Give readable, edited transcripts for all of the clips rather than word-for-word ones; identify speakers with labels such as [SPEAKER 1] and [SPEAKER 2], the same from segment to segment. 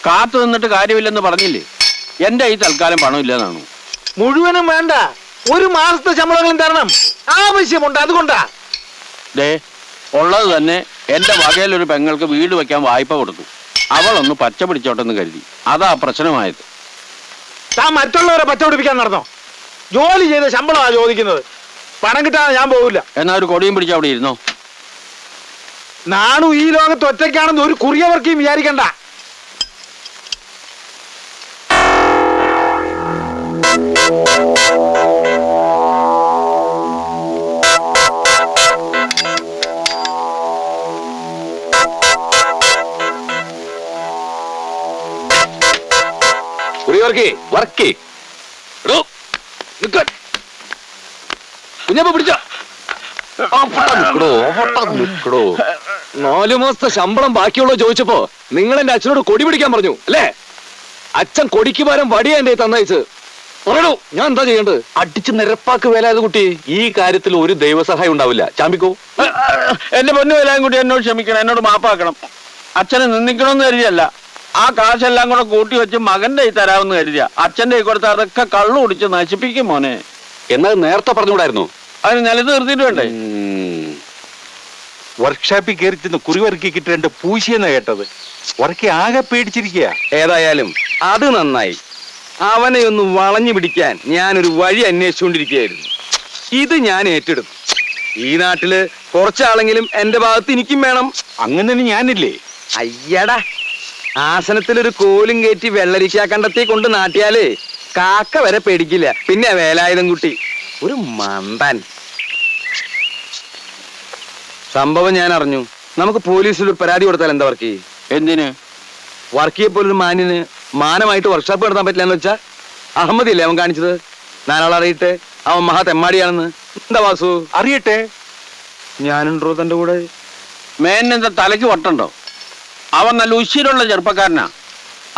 [SPEAKER 1] കാത്തു നിന്നിട്ട് കാര്യമില്ലെന്ന് പറഞ്ഞില്ലേ? എന്റെ ഈ തൽക്കാലം പണമില്ലെന്നാണോ?
[SPEAKER 2] മുഴുവനും വേണ്ട, 1 മാസത്തെ ശമ്പളങ്ങളും തരണം. ആവശ്യമുണ്ട്, അതുകൊണ്ടാ.
[SPEAKER 1] ഉള്ളത് തന്നെ എന്റെ വകയിലൊരു പെങ്ങൾക്ക് വീട് വെക്കാൻ വായ്പ കൊടുത്തു. അവളൊന്ന് പച്ച പിടിച്ചോട്ടെന്ന് കരുതി. അതാ പ്രശ്നമായത്.
[SPEAKER 2] താൻ മറ്റുള്ളവരെ പച്ച പിടിപ്പിക്കാൻ നടന്നോ? ജോലി ചെയ്ത ശമ്പളമാ ചോദിക്കുന്നത്. പണം കിട്ടാതെ ഞാൻ പോകില്ല.
[SPEAKER 1] എന്നാ ഒരു കൊടിയും പിടിച്ച് അവിടെ ഇരുന്നോ.
[SPEAKER 2] നാണു ഈ ലോകത്ത് ഒറ്റയ്ക്കാണെന്ന് ഒരു കുറിയവർക്കും വിചാരിക്കണ്ട.
[SPEAKER 1] കുഞ്ഞപ്പ പിടിച്ചോ.
[SPEAKER 3] 4 മാസത്തെ ശമ്പളം ബാക്കിയുള്ളോ ചോദിച്ചപ്പോ നിങ്ങൾ എന്റെ അച്ഛനോട് കൊടി പിടിക്കാൻ പറഞ്ഞു അല്ലേ? അച്ഛൻ കൊടിക്ക് പകരം വടിയാ എന്റെ തന്നയച്ച്. പറയണോ ഞാൻ എന്താ ചെയ്യേണ്ടത്?
[SPEAKER 4] അടിച്ച് നിരപ്പാക്ക് വേലായത് കുട്ടി. ഈ കാര്യത്തിൽ ഒരു ദൈവസഹായം ഉണ്ടാവില്ല. ചാമ്പിക്കോ.
[SPEAKER 1] എന്റെ പൊന്നു വേലായും കുട്ടി എന്നോട് ക്ഷമിക്കണം, എന്നോട് മാപ്പാക്കണം. അച്ഛനെ നിന്ദിക്കണമെന്ന് കരുതിയല്ല. ആ കാശെല്ലാം കൂടെ കൂട്ടി വെച്ച് മകന്റെ കൈ തരാമെന്ന് കരുതിയ. അച്ഛന്റെ കൈ കൊടുത്ത് അതൊക്കെ കള്ളു കുടിച്ച് നശിപ്പിക്കും മോനെ.
[SPEAKER 4] എന്നത് നേരത്തെ പറഞ്ഞുകൂടായിരുന്നു?
[SPEAKER 1] അതിന് നിലത്ത് നിർത്തിയിട്ട് വേണ്ടേ?
[SPEAKER 5] വർക്ക്ഷോപ്പിൽ കയറി ചെന്ന് കുറിവർക്കിട്ട് 2 പൂശിയെന്നാ കേട്ടത്. വർക്കി ആകെ പേടിച്ചിരിക്കുക.
[SPEAKER 3] ഏതായാലും അത് നന്നായി. അവനെ ഒന്ന് വളഞ്ഞു പിടിക്കാൻ ഞാനൊരു വഴി അന്വേഷിച്ചുകൊണ്ടിരിക്കുകയായിരുന്നു. ഇത് ഞാൻ ഏറ്റെടുത്തു. ഈ നാട്ടില് കുറച്ചാളെങ്കിലും എന്റെ ഭാഗത്ത് എനിക്കും വേണം.
[SPEAKER 5] അങ്ങനെ ഞാനില്ലേ?
[SPEAKER 3] അയ്യടാ, ആസനത്തിലൊരു കോലും കയറ്റി വെള്ളരിക്കാ കണ്ടത്തി കൊണ്ട് നാട്ടിയാലേ കാക്ക വരെ പേടിക്കില്ല. പിന്നെ വേലായുധം കുട്ടി ഒരു മന്ദൻ. സംഭവം ഞാൻ അറിഞ്ഞു. നമുക്ക് പോലീസിൽ ഒരു പരാതി കൊടുത്താൽ എന്താ വർക്കി?
[SPEAKER 1] എന്തിന്?
[SPEAKER 3] വർക്കിയെ പോലൊരു മാന്യന് മാനമായിട്ട് വർക്ക്ഷോപ്പ് നടത്താൻ പറ്റില്ല എന്ന് വെച്ചാ അഹമ്മദില്ലേ അവൻ കാണിച്ചത്? നാലാളറിയിട്ട് അവൻ മഹാ തെമ്മാടിയാണെന്ന്. എന്താ വാസു?
[SPEAKER 5] അറിയട്ടെ.
[SPEAKER 3] ഞാനുണ്ടോ തന്റെ കൂടെ?
[SPEAKER 1] മേനെന്താ തലയ്ക്ക് വട്ടുണ്ടോ? അവൻ നല്ല ഉശിരുള്ള ചെറുപ്പക്കാരനാ.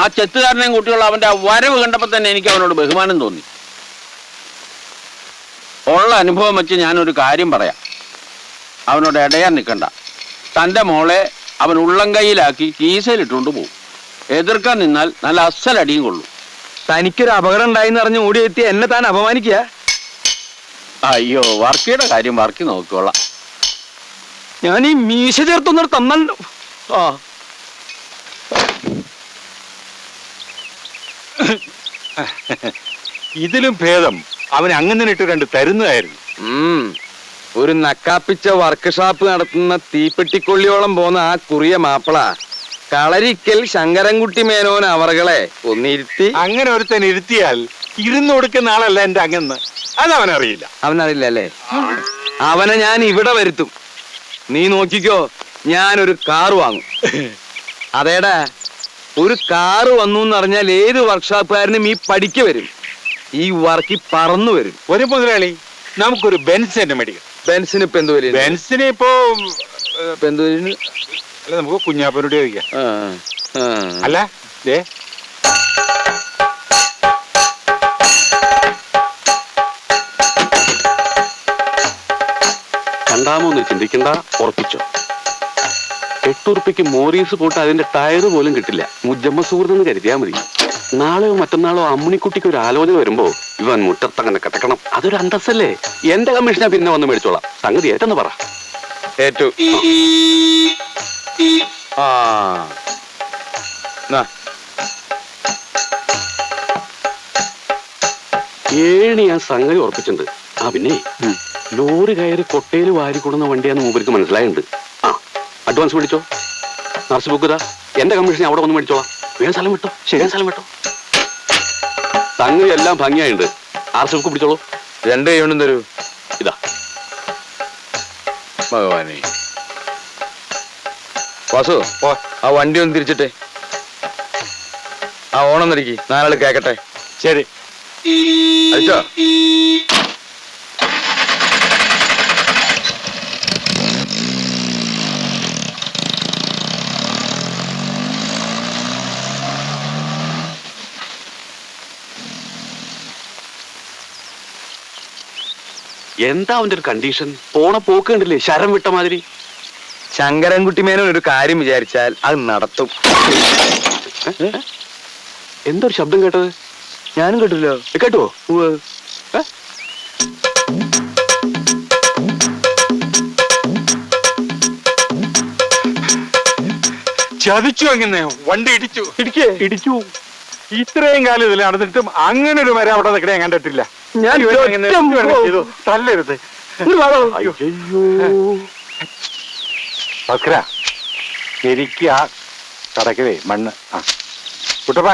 [SPEAKER 1] ആ ചെത്തുകാരനെയും കുട്ടിയുള്ള അവന്റെ ആ വരവ് കണ്ടപ്പോ തന്നെ എനിക്ക് അവനോട് ബഹുമാനം തോന്നി. ഉള്ള അനുഭവം വെച്ച് ഞാനൊരു കാര്യം പറയാം. അവനോട് ഇടയാൻ നിൽക്കണ്ട. തൻ്റെ മോളെ അവൻ ഉള്ളം കൈയിലാക്കി കീസയിലിട്ടുകൊണ്ട് പോകും. എതിർക്കാൻ നിന്നാൽ നല്ല അസലടിയും കൊള്ളും.
[SPEAKER 3] തനിക്കൊരു അപകടം ഉണ്ടായിന്ന് അറിഞ്ഞ് ഓടിയെത്തി എന്നെ താൻ അപമാനിക്കുക?
[SPEAKER 1] അയ്യോ, വർക്കിയുടെ കാര്യം വർക്കി നോക്കിക്കോളാം.
[SPEAKER 3] ഞാൻ ഈ മീശ ചേർത്തൊന്നും തന്നല്ലോ.
[SPEAKER 5] ഇതിലും ഭേദം അവൻ അങ്ങനെ ഇട്ട് 2 തരുന്നതായിരുന്നു.
[SPEAKER 3] ഒരു നക്കാപ്പിച്ച വർക്ക്ഷോപ്പ് നടത്തുന്ന തീപ്പെട്ടിക്കൊള്ളിയോളം പോന്ന ആ കുറിയ മാപ്പിള കളരിക്കൽ ശങ്കരൻകുട്ടി മേനോൻ അവറുകളെ ഒന്നിരുത്തി.
[SPEAKER 5] അങ്ങനെ ഒരുത്തൻ ഇരുത്തിയാൽ ഇരുന്ന് കൊടുക്കുന്ന ആളല്ല എന്റെ അങ്ങന്ന്. അതവനറിയില്ല.
[SPEAKER 3] അവനറിയില്ല അല്ലേ? അവനെ ഞാൻ ഇവിടെ വരുത്തും. നീ നോക്കിക്കോ, ഞാനൊരു കാറ് വാങ്ങും. അതേടാ, ഒരു കാറ് വന്നു എന്നറിഞ്ഞാൽ ഏത് വർക്ക്ഷോപ്പുകാരനും ഈ പഠിക്ക വരും. ഈ വർക്കി പറന്നു വരും.
[SPEAKER 5] ഒരു മുതലാളി, നമുക്കൊരു ബെൻസ് തന്നെ മേടിക്കാം.
[SPEAKER 3] ബെൻസിന് ഇപ്പൊ എന്ത് വില?
[SPEAKER 5] ബെൻസിന് ഇപ്പോ
[SPEAKER 3] എന്ത് വില?
[SPEAKER 5] അല്ല, നമുക്ക് കുഞ്ഞാപ്പനോട് ചോദിക്കാം. അല്ല
[SPEAKER 4] കണ്ടാമോന്ന് ചിന്തിക്കണ്ട, ഉറപ്പിച്ചോ. 8 ഉറുപ്പിക്ക് മോറീസ് പോട്ട് അതിന്റെ ടയറ് പോലും കിട്ടില്ല. മുജമ്മ സുഹൃത്തെന്ന് കരുതിയാ മതി. നാളെയോ മറ്റന്നാളോ അമ്മിണിക്കുട്ടിക്ക് ഒരു ആലോചന വരുമ്പോ ഇവൻ മുറ്റത്തങ്ങനെ കിടക്കണം. അതൊരു അന്തസ്സല്ലേ? എന്റെ കമ്മീഷനാ പിന്നെ വന്ന് മേടിച്ചോളാം. സംഗതി ഏറ്റെന്ന് പറ.
[SPEAKER 3] ഏറ്റു.
[SPEAKER 4] ഏഴ് ഞാൻ സംഗതി ഉറപ്പിച്ചിട്ടുണ്ട്. ആ പിന്നെ ലോറി കയറി കൊട്ടയിൽ വാരി കൊടുന്ന വണ്ടിയാന്ന് മൂപ്പർക്ക് മനസ്സിലായിട്ടുണ്ട്. ആ, അഡ്വാൻസ് മേടിച്ചോ. നർസ് ബുക്ക് എന്റെ കമ്മീഷൻ അവിടെ വന്ന് മേടിച്ചോളാം. വേഗം സ്ഥലം വിട്ടോ. ശരിയാൻ സ്ഥലം വിട്ടോ. സംഗതി എല്ലാം ഭംഗിയായിട്ടുണ്ട്. ആർസ് ബുക്ക് പിടിച്ചോളൂ.
[SPEAKER 3] 2 കൈകൊണ്ടും തരൂ.
[SPEAKER 4] ഇതാ.
[SPEAKER 3] ഭഗവാനെ. വാസു, ആ വണ്ടി ഒന്ന് തിരിച്ചിട്ടെ. ആ ഓണം തിരിക്കി 4 ആള് കേക്കട്ടെ.
[SPEAKER 5] ശരി.
[SPEAKER 3] അയച്ചോ?
[SPEAKER 4] എന്താ അവന്റെ ഒരു കണ്ടീഷൻ? പോണ പോക്ക് കണ്ടില്ലേ, ശരം വിട്ട മാതിരി.
[SPEAKER 3] ശങ്കരൻകുട്ടി മേനോൻ ഒരു കാര്യം വിചാരിച്ചാൽ അത് നടത്തും.
[SPEAKER 4] എന്തൊരു ശബ്ദം കേട്ടത്?
[SPEAKER 3] ഞാനും കേട്ടില്ല.
[SPEAKER 4] കേട്ടുവോ?
[SPEAKER 5] ചതിച്ചു. അങ്ങനെ വണ്ടി ഇടിച്ചു. ഇത്രയും കാലം ഇതിൽ നടന്നിട്ടും അങ്ങനെ ഒരു മരം അവിടെ നിൽക്കണേ ഞാൻ കണ്ടിട്ടില്ല.
[SPEAKER 3] ഞാൻ
[SPEAKER 5] തല്ലരുത്. ഭക്ര ശരിക്കും ആ കടക്കവേ മണ്ണ്. കുട്ടപ്പ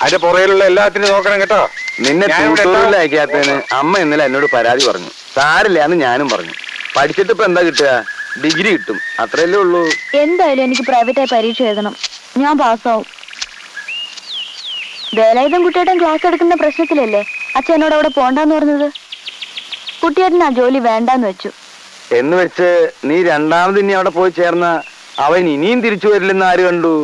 [SPEAKER 5] അതിന്റെ പുറയിലുള്ള എല്ലാത്തിനും നോക്കണം കേട്ടോ.
[SPEAKER 3] നിന്നെ അയക്കാത്തതിന് അമ്മ ഇന്നലെ എന്നോട് പരാതി പറഞ്ഞു. സാരില്ല എന്ന് ഞാനും പറഞ്ഞു. പഠിച്ചിട്ട് ഇപ്പൊ എന്താ കിട്ടുക? ഡിഗ്രി കിട്ടും, അത്രയല്ലേ ഉള്ളൂ.
[SPEAKER 6] എന്തായാലും എനിക്ക് പ്രൈവറ്റായി പരീക്ഷ എഴുതണം. ഞാൻ പാസ്സാവും. വേലായുധം കുട്ടിയേട്ടൻ ക്ലാസ് എടുക്കുന്ന പ്രശ്നത്തിലല്ലേ അച്ഛനോട് അവിടെ പോണ്ടെന്ന് പറഞ്ഞത്. കുട്ടിയേട്ടൻ ആ ജോലി വേണ്ടാന്ന് വെച്ചു.
[SPEAKER 3] എന്ന് വെച്ച് നീ രണ്ടാമത് ഇനി അവിടെ പോയി ചേർന്ന അവൻ ഇനിയും തിരിച്ചു വരില്ലെന്ന് ആര് കണ്ടു?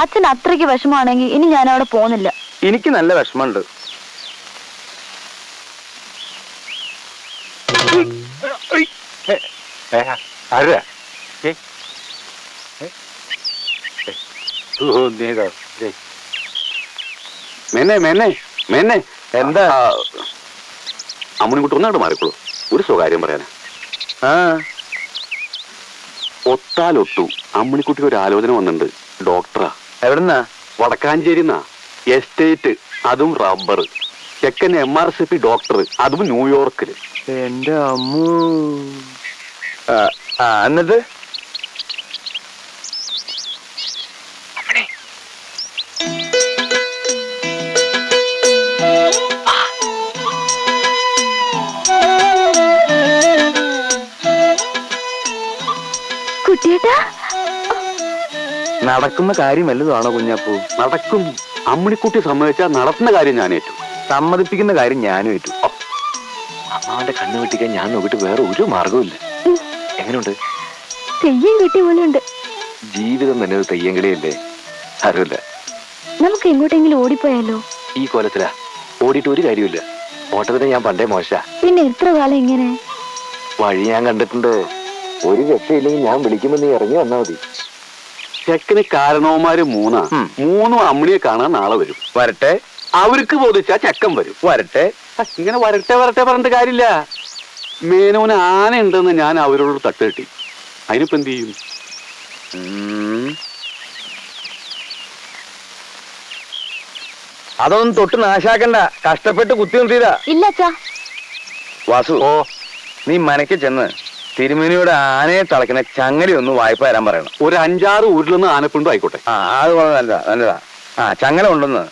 [SPEAKER 6] അച്ഛൻ അത്രയ്ക്ക് വിഷമമാണെങ്കിൽ ഇനി ഞാൻ അവിടെ പോകുന്നില്ല.
[SPEAKER 3] എനിക്ക് നല്ല വിഷമമുണ്ട്.
[SPEAKER 5] ആരാ?
[SPEAKER 4] മേന്നെ
[SPEAKER 3] എന്താ?
[SPEAKER 4] അമ്മണിക്കുട്ടി ഒന്നാട് മാറിക്കോളൂ. ഒരു സ്വകാര്യം പറയാനാ. ഒത്താലൊട്ടു അമ്മണിക്കുട്ടിക്ക് ഒരു ആലോചന വന്നിട്ടുണ്ട്. ഡോക്ടറാ.
[SPEAKER 3] എവിടുന്നാ?
[SPEAKER 4] വടക്കാഞ്ചേരിന്നാ. എസ്റ്റേറ്റ്, അതും റബ്ബർ. ചെക്കൻ MRCP ഡോക്ടർ, അതും ന്യൂയോർക്കില്.
[SPEAKER 3] എന്റെ അമ്മൂ. എന്നിട്ട്
[SPEAKER 6] കുട്ടിയേട്ടാ,
[SPEAKER 3] നടക്കുന്ന കാര്യം വല്ലതുമാണോ കുഞ്ഞാപ്പൂ?
[SPEAKER 4] നടക്കും. അമ്മണിക്കുട്ടി സമ്മതിച്ചാൽ നടത്തുന്ന കാര്യം ഞാൻ ഏറ്റു.
[SPEAKER 3] സമ്മതിപ്പിക്കുന്ന കാര്യം ഞാനും ഏറ്റു.
[SPEAKER 4] അമ്മാവന്റെ കണ്ണു വെട്ടിക്കാൻ ഞാൻ നോക്കിയിട്ട് വേറെ ഒരു മാർഗവുമില്ല. എങ്ങനെയുണ്ട്?
[SPEAKER 6] തെയ്യം കിട്ടിയ പോലെയുണ്ട്.
[SPEAKER 4] ജീവിതം തന്നെ ഒരു തെയ്യങ്കളിയല്ലേ? അറിയില്ല.
[SPEAKER 6] നമുക്ക് എങ്ങോട്ടെങ്കിലും ഓടിപ്പോയാലോ?
[SPEAKER 4] ഈ കോലത്തിലാ. ഓടിയിട്ട് ഒരു കാര്യമില്ല. ഓട്ടത്തിന് ഞാൻ പണ്ടേ മോശ.
[SPEAKER 6] പിന്നെ എത്ര കാലം ഇങ്ങനെ?
[SPEAKER 4] വഴി ഞാൻ കണ്ടിട്ടുണ്ട്. ഒരു രക്ഷയില്ലെങ്കിൽ ഞാൻ വിളിക്കുമ്പോ നീ ഇറങ്ങി വന്നാ മതി. ചെക്കന് കാരണവന്മാര് മൂന്നും അമ്മിണിയെ കാണാൻ നാളെ വരും.
[SPEAKER 3] വരട്ടെ.
[SPEAKER 4] അവർക്ക് ബോധിച്ചാ ചെക്കൻ വരും.
[SPEAKER 3] വരട്ടെ.
[SPEAKER 4] ഇങ്ങനെ വരട്ടെ പറഞ്ഞിട്ട് കാര്യമില്ല. മേനോന് ആന ഉണ്ടെന്ന് ഞാൻ അവരോട് തട്ട് കെട്ടി. അതിനിപ്പോ എന്ത് ചെയ്യും?
[SPEAKER 3] അതൊന്നും തൊട്ട് നാശാക്കണ്ട. കഷ്ടപ്പെട്ട് കുത്തി നിർത്തിയതാ.
[SPEAKER 6] ഇല്ല അച്ഛാ.
[SPEAKER 3] വാസു, നീ മനക്ക് ചെന്ന് തിരുമേനിയുടെ ആനയെ തളയ്ക്കുന്ന ചങ്ങലി ഒന്ന് വായ്പ തരാൻ പറയണം.
[SPEAKER 4] ഒരു 5-6 ഊരിലൊന്ന് ആനപ്പിണ്ടോ ആയിക്കോട്ടെ.
[SPEAKER 3] അത് നല്ലതാ. ചങ്ങല കൊണ്ടുവന്ന്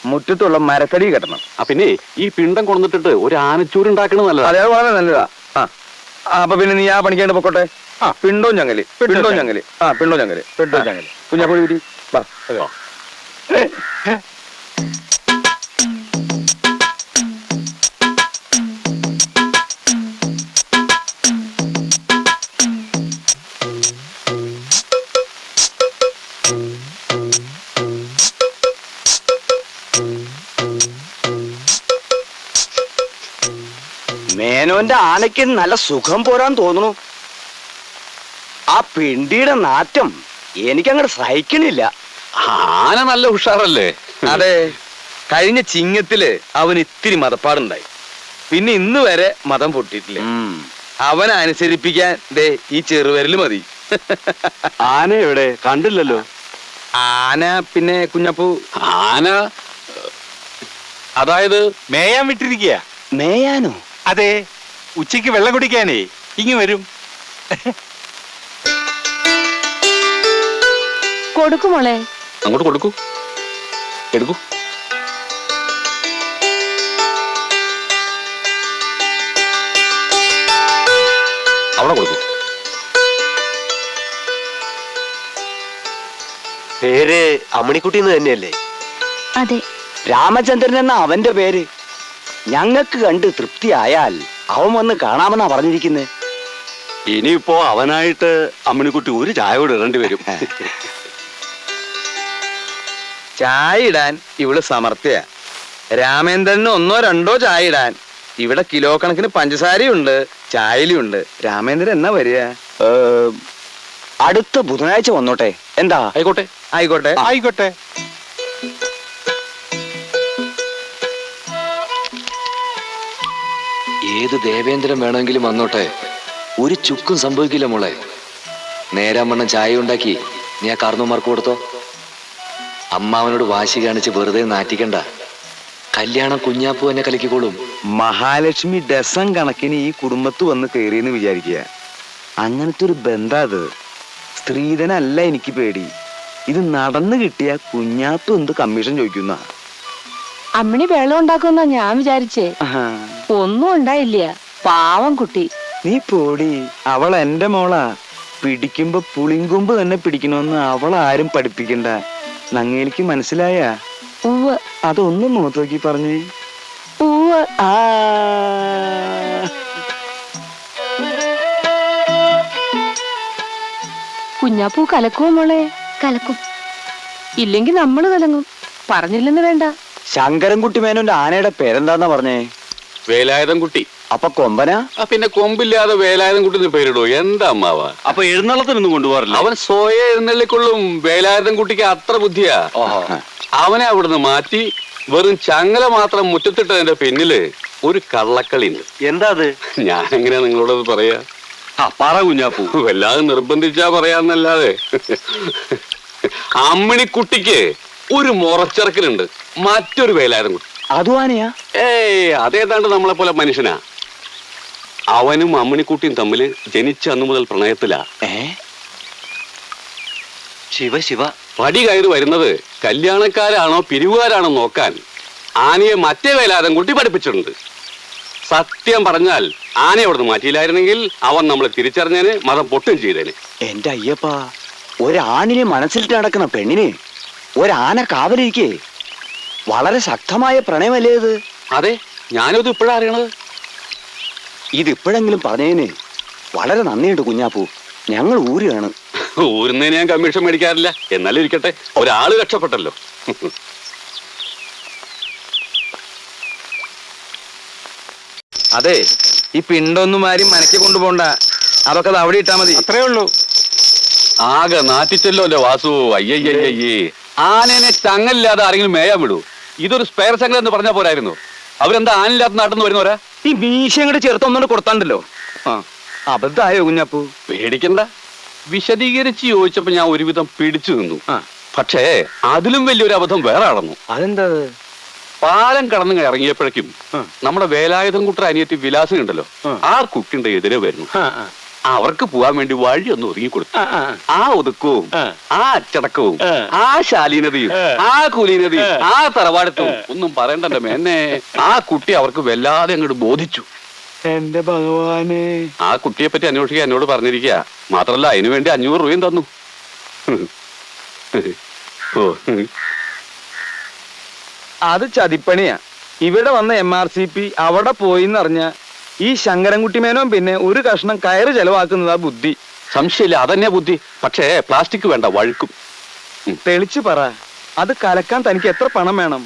[SPEAKER 3] മുറ്റത്തുള്ള മരത്തടി കെട്ടണം.
[SPEAKER 4] പിന്നെ ഈ പിണ്ടം കൊണ്ടിട്ടിട്ട് ഒരു ആനച്ചൂര് ഉണ്ടാക്കണത് നല്ലതാ.
[SPEAKER 3] അതേ വളരെ നല്ലതാ. അപ്പൊ പിന്നെ നീ ആ പണിക്കേണ്ട പൊക്കോട്ടെ. പിണ്ടോ ചങ്ങല്. കുഞ്ഞാപ്പുഴി വാ.
[SPEAKER 7] മേനോന്റെ ആനയ്ക്ക് നല്ല സുഖം പോരാൻ തോന്നുന്നു. ആ പിണ്ടിയുടെ നാറ്റം എനിക്കങ്ങോട്ട് സഹിക്കണില്ല.
[SPEAKER 4] ആന നല്ല ഉഷാറല്ലേ?
[SPEAKER 3] അതെ, കഴിഞ്ഞ ചിങ്ങത്തില് അവന് ഇത്തിരി മതപ്പാടുണ്ടായി. പിന്നെ ഇന്ന് വരെ മതം പൊട്ടിയിട്ടില്ല. അവനെ അനുസരിപ്പിക്കാൻ ദേ ഈ ചെറുവിരല് മതി.
[SPEAKER 4] ആന എവിടെ? കണ്ടില്ലല്ലോ.
[SPEAKER 3] ആന പിന്നെ കുഞ്ഞപ്പൂ,
[SPEAKER 4] ആന അതായത്
[SPEAKER 5] മേയാൻ വിട്ടിരിക്കുക.
[SPEAKER 7] മേയാനോ?
[SPEAKER 5] അതെ, ഉച്ചയ്ക്ക് വെള്ളം കുടിക്കാനേ ഇങ്ങ് വരും.
[SPEAKER 6] കൊടുക്കുമോളെ.
[SPEAKER 4] അങ്ങോട്ട് കൊടുക്കൂ. എടുക്കൂ. അവിടെ കൊടുക്കൂ.
[SPEAKER 7] പേര് അമ്മണിക്കുട്ടി എന്ന് തന്നെയല്ലേ?
[SPEAKER 6] അതെ.
[SPEAKER 7] രാമചന്ദ്രൻ എന്ന അവന്റെ പേര്. ഞങ്ങൾക്ക് കണ്ട് തൃപ്തിയായാൽ അവൻ വന്ന് കാണാമെന്നാ പറഞ്ഞിരിക്കുന്നത്.
[SPEAKER 4] ഇനിയിപ്പോ അവനായിട്ട് അമ്മണിക്കുട്ടി ഒരു ചായ കൂടെ ഇടേണ്ടി വരും.
[SPEAKER 3] ചായ ഇടാൻ ഇവിടെ സമർത്ഥ്യ. രാമേന്ദ്രന് 1-2 ചായ ഇടാൻ ഇവിടെ കിലോ കണക്കിന് പഞ്ചസാരയുണ്ട്, ചായയിലുണ്ട്. രാമേന്ദ്രൻ എന്നാ വരിക?
[SPEAKER 7] അടുത്ത ബുധനാഴ്ച വന്നോട്ടെ, എന്താ?
[SPEAKER 4] ആയിക്കോട്ടെ.
[SPEAKER 3] ആയിക്കോട്ടെ.
[SPEAKER 5] ആയിക്കോട്ടെ.
[SPEAKER 8] ഏത് ദേവേന്ദ്രൻ വേണമെങ്കിലും വന്നോട്ടെ, ഒരു ചുക്കും സംഭവിക്കില്ല മോളെ. നേരാമണ്ണം ചായ ഉണ്ടാക്കി നീ ആ കാർന്നോമാർക്ക് കൊടുത്തോ. അമ്മാവനോട് വാശി കാണിച്ച് വെറുതെ നാറ്റിക്കണ്ട. കല്യാണം കുഞ്ഞാപ്പു എന്നെ കലക്കിക്കോളും.
[SPEAKER 3] മഹാലക്ഷ്മി ഡസൻ കണക്കിന് ഈ കുടുംബത്ത് വന്ന് കയറിയെന്ന് വിചാരിക്കുക. അങ്ങനത്തെ ഒരു ബന്ധം അത്. സ്ത്രീധനല്ല എനിക്ക് പേടി. ഇത് നടന്നു കിട്ടിയ കുഞ്ഞാപ്പ് എന്ത് കമ്മീഷൻ ചോദിക്കുന്ന.
[SPEAKER 9] അമ്മിണി വെള്ളം ഉണ്ടാക്കുന്ന ഞാൻ വിചാരിച്ചേ. ഒന്നും ഉണ്ടായില്ല, പാവം കുട്ടി.
[SPEAKER 3] നീ പോടി, അവൾ എന്റെ മോളാ. പിടിക്കുമ്പോ പുളിങ്കൊമ്പ് തന്നെ പിടിക്കണമെന്ന് അവളാരും പഠിപ്പിക്കണ്ട. നങ്ങേലിക്ക് മനസ്സിലായ?
[SPEAKER 9] ഉവ്വ്.
[SPEAKER 3] അതൊന്നും മുഖത്ത് നോക്കി പറഞ്ഞേ.
[SPEAKER 9] ഉവ്വ്.
[SPEAKER 3] ആ
[SPEAKER 9] കുഞ്ഞാപ്പൂ കലക്കുവോ മോളെ?
[SPEAKER 6] കലക്കും.
[SPEAKER 9] ഇല്ലെങ്കി നമ്മള് കലങ്ങും. പറഞ്ഞില്ലെന്ന് വേണ്ട.
[SPEAKER 7] ശങ്കരൻകുട്ടി മേനോന്റെ ആനയുടെ പേരെന്താന്നാ പറഞ്ഞേ?
[SPEAKER 4] വേലായുധം കുട്ടി.
[SPEAKER 7] അപ്പൊ കൊമ്പനാ?
[SPEAKER 4] പിന്നെ കൊമ്പില്ലാതെ വേലായുധം കുട്ടി പേരിടോ? എന്താ അമ്മാവ?
[SPEAKER 1] അപ്പൊ എഴുന്നള്ളത്തിനൊന്നും കൊണ്ടുപോകാറില്ല?
[SPEAKER 4] അവൻ സ്വയം എഴുന്നള്ളിക്കൊള്ളും. വേലായുധം കുട്ടിക്ക് അത്ര ബുദ്ധിയാ. അവനെ അവിടുന്ന് മാറ്റി വെറും ചങ്ങല മാത്രം മുറ്റത്തിട്ടതിന്റെ പിന്നില് ഒരു കള്ളക്കളി ഉണ്ട്.
[SPEAKER 1] എന്താ അത്?
[SPEAKER 4] ഞാൻ എങ്ങനെയാ നിങ്ങളോടത് പറയാ?
[SPEAKER 1] പറ കുഞ്ഞാപ്പൂ.
[SPEAKER 4] വല്ലാതെ നിർബന്ധിച്ചാ പറയാന്നല്ലാതെ. അമ്മിണിക്കുട്ടിക്ക് ഒരു മുറച്ചിറക്കലുണ്ട്, മറ്റൊരു വേലായുധം കുട്ടി.
[SPEAKER 7] അതും ആനയാ?
[SPEAKER 4] അതേതാണ്ട് നമ്മളെ പോലെ മനുഷ്യനാ. അവനും അമ്മിണിക്കുട്ടിയും തമ്മില് ജനിച്ച അന്നു മുതൽ പ്രണയത്തിലാ.
[SPEAKER 1] ശിവ ശിവ.
[SPEAKER 4] പടി കയറി വരുന്നത് കല്യാണക്കാരാണോ പിരിവുകാരാണോ നോക്കാൻ ആനയെ മറ്റേ വേലായുധം കുട്ടി പഠിപ്പിച്ചിട്ടുണ്ട്. സത്യം പറഞ്ഞാൽ ആനയെ അവിടുന്ന് മാറ്റിയില്ലായിരുന്നെങ്കിൽ അവൻ നമ്മളെ തിരിച്ചറിഞ്ഞേന്, മതം പൊട്ടും ചെയ്തേന്.
[SPEAKER 7] എന്റെ അയ്യപ്പ, ഒരാണിനെ മനസ്സിലിട്ട് നടക്കുന്ന പെണ്ണിന് ഒരാന കാവലിരിക്കേ. വളരെ ശക്തമായ പ്രണയമല്ലേ ഇത്?
[SPEAKER 4] അതെ, ഞാനത് ഇപ്പോഴാ അറിയണത്.
[SPEAKER 7] ഇതിപ്പോഴെങ്കിലും പറഞ്ഞതിന് വളരെ നന്ദിയുണ്ട് കുഞ്ഞാപ്പൂ. ഞങ്ങൾ ഊരുകയാണ്.
[SPEAKER 4] ഊരുന്നതിന് ഞാൻ കമ്മീഷൻ മേടിക്കാറില്ല. എന്നാലും ഇരിക്കട്ടെ, ഒരാള് രക്ഷപ്പെട്ടല്ലോ.
[SPEAKER 3] അതെ, ഈ പിണ്ടൊന്നും ആരും മനക്കി കൊണ്ടുപോണ്ട. അതൊക്കെ അത് അവിടെ ഇട്ടാ മതി.
[SPEAKER 5] അത്രേ ഉള്ളൂ.
[SPEAKER 4] ആകെ നാറ്റിച്ചല്ലോ അല്ലേ വാസു? അയ്യയ്യയ്യേ, ആനേനെ ചങ്ങലില്ലാതെ ആരെങ്കിലും മേയാൻ വിടൂ? ഇതൊരു സ്പെയർ ചങ്ങല എന്ന് പറഞ്ഞാൽ പോരായിരുന്നു? അവരെന്താ ആനില്ലാത്ത നാട്ടിൽ നിന്ന് വരുന്നവരാ?
[SPEAKER 3] ഈ മീശ അങ്ങോട്ട് ചേർത്ത് ഒന്നുകൊണ്ട് കൊടുത്താണ്ടല്ലോ. അബദ്ധായോ കുഞ്ഞാപ്പൂ?
[SPEAKER 4] പേടിക്കണ്ട. വിശദീകരിച്ച് ചോദിച്ചപ്പോ ഞാൻ ഒരുവിധം പിടിച്ചു നിന്നു. പക്ഷേ അതിലും വലിയൊരു അബദ്ധം വേറെ നടന്നു.
[SPEAKER 3] അതെന്താ?
[SPEAKER 4] പാലം കടന്ന് ഇറങ്ങിയപ്പോഴേക്കും നമ്മുടെ വേലായുധം കുട്ടർ അനിയത്തി വിലാസം ഉണ്ടല്ലോ, ആ കുട്ടിന്റെ എതിരെ വരുന്നു. അവർക്ക് പോവാൻ വേണ്ടി വഴി ഒന്ന് ഒതുങ്ങി കൊടുത്തു. ആ ഒതുക്കവും ആ അച്ചടക്കവും ആ ശാലീനതയും ആ കുലീനതയും ആ തറവാടത്തും ഒന്നും പറയണ്ടല്ലോ മേന്നെ. ആ കുട്ടി അവർക്ക് വല്ലാതെ അങ്ങോട്ട് ബോധിച്ചു.
[SPEAKER 3] എന്റെ ഭഗവാനെ,
[SPEAKER 4] ആ കുട്ടിയെ പറ്റി അന്വേഷിക്കാൻ എന്നോട് പറഞ്ഞിരിക്കുക. മാത്രല്ല അതിനു വേണ്ടി 500 രൂപയും തന്നു.
[SPEAKER 3] അത് ചതിപ്പണിയാ. ഇവിടെ വന്ന MRCP അവിടെ പോയിന്നറിഞ്ഞ ഈ ശങ്കരൻകുട്ടി മേനോൻ പിന്നെ ഒരു കഷ്ണം കയറ് ചെലവാക്കുന്നതാ ബുദ്ധി.
[SPEAKER 4] സംശയമില്ല, അതന്നെ ബുദ്ധി. പക്ഷേ പ്ലാസ്റ്റിക് വേണ്ട, വഴുക്കും.
[SPEAKER 3] തെളിച്ചു പറ, അത് കലക്കാൻ തനിക്ക് എത്ര പണം വേണം?